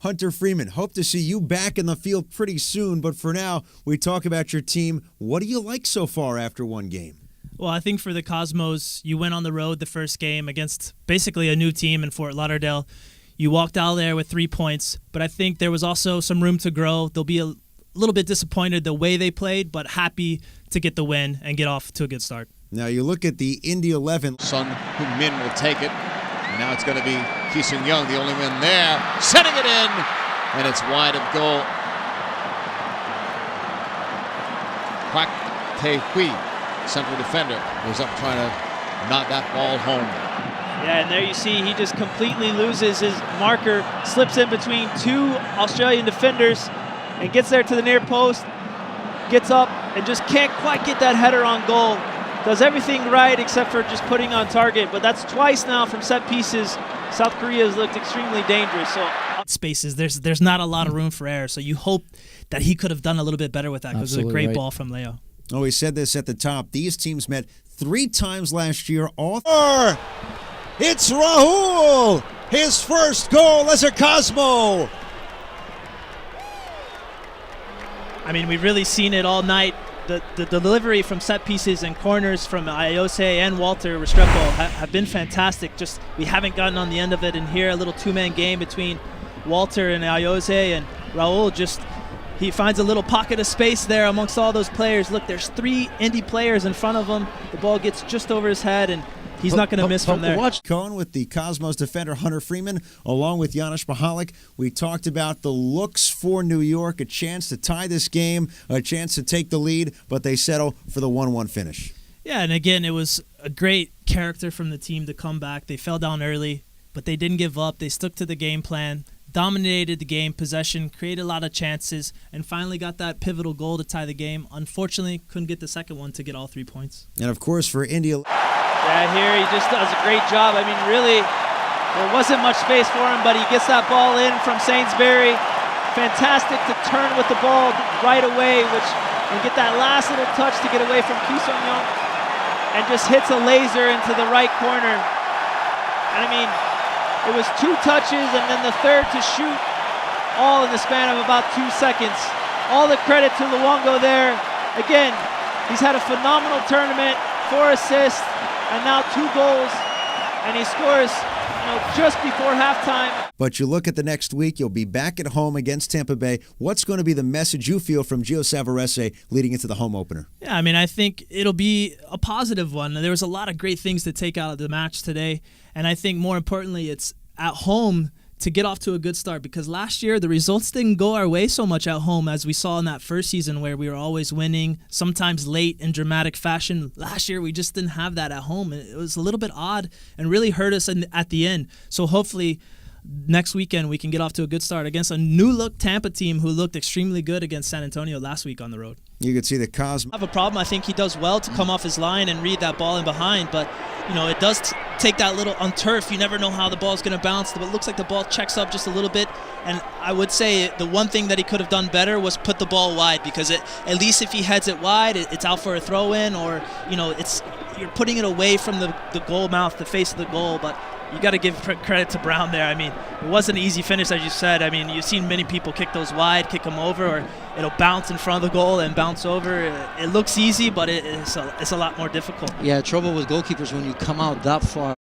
Hunter Freeman, hope to see you back in the field pretty soon, but for now, we talk about your team. What do you like so far after one game? Well, I think for the Cosmos, you went on the road the first game against basically a new team in Fort Lauderdale. You walked out there with 3 points, but I think there was also some room to grow. They'll be a little bit disappointed the way they played, but happy to get the win and get off to a good start. Now you look at the Indy 11. Sun Heung-min will take it. And now it's going to be Ki-Sung Young, the only man there, setting it in, and it's wide of goal. Kwak Tae-hui, central defender, was up trying to knock that ball home. Yeah, and there you see he just completely loses his marker, slips in between two Australian defenders, and gets there to the near post, gets up, and just can't quite get that header on goal. Does everything right except for just putting on target, but that's twice now from set pieces. South Korea has looked extremely dangerous. So spaces, there's not a lot of room for error, so you hope that he could have done a little bit better with that because it was a great ball from Leo. Oh, we said this at the top. These teams met 3 times last year. It's Rahul, his first goal as a Cosmo. I mean, we've really seen it all night. The delivery from set pieces and corners from Iose and Walter Restrepo have been fantastic. Just we haven't gotten on the end of it, and here a little two-man game between Walter and Iose, and Raul he finds a little pocket of space there amongst all those players. Look, there's 3 Indy players in front of him. The ball gets just over his head, and he's not going to miss from there. Cohen with the Cosmos defender Hunter Freeman, along with Janusz Mihalik. We talked about the looks for New York, a chance to tie this game, a chance to take the lead, but they settle for the 1-1 finish. Yeah, and again, it was a great character from the team to come back. They fell down early, but they didn't give up. They stuck to the game plan, dominated the game, possession, created a lot of chances, and finally got that pivotal goal to tie the game. Unfortunately, couldn't get the second one to get all 3 points. And, of course, for India... Yeah, here he just does a great job. I mean, really, there wasn't much space for him, but he gets that ball in from Sainsbury. Fantastic to turn with the ball right away, and get that last little touch to get away from Ki-Sung Young, and just hits a laser into the right corner. And I mean, it was 2 touches and then the third to shoot, all in the span of about 2 seconds. All the credit to Luongo there. Again, he's had a phenomenal tournament, 4 assists, and now 2 goals, and he scores, just before halftime. But you look at the next week, you'll be back at home against Tampa Bay. What's going to be the message you feel from Gio Savarese leading into the home opener? Yeah, I mean, I think it'll be a positive one. There was a lot of great things to take out of the match today, and I think more importantly, it's at home to get off to a good start, because last year the results didn't go our way so much at home as we saw in that first season where we were always winning, sometimes late in dramatic fashion. Last year we just didn't have that at home. It was a little bit odd and really hurt us at the end. So hopefully next weekend we can get off to a good start against a new-look Tampa team who looked extremely good against San Antonio last week on the road. You could see the Cosmos have a problem. I think he does well to come off his line and read that ball in behind, but it does take that little on turf. You never know how the ball's going to bounce, but it looks like the ball checks up just a little bit. And I would say the one thing that he could have done better was put the ball wide, because at least if he heads it wide, it's out for a throw-in, or you're putting it away from the goal mouth, the face of the goal. But you got to give credit to Brown there. I mean, it wasn't an easy finish, as you said. I mean, you've seen many people kick those wide, kick them over, or it'll bounce in front of the goal and bounce over. It looks easy, but it's a lot more difficult. Yeah, trouble with goalkeepers when you come out that far.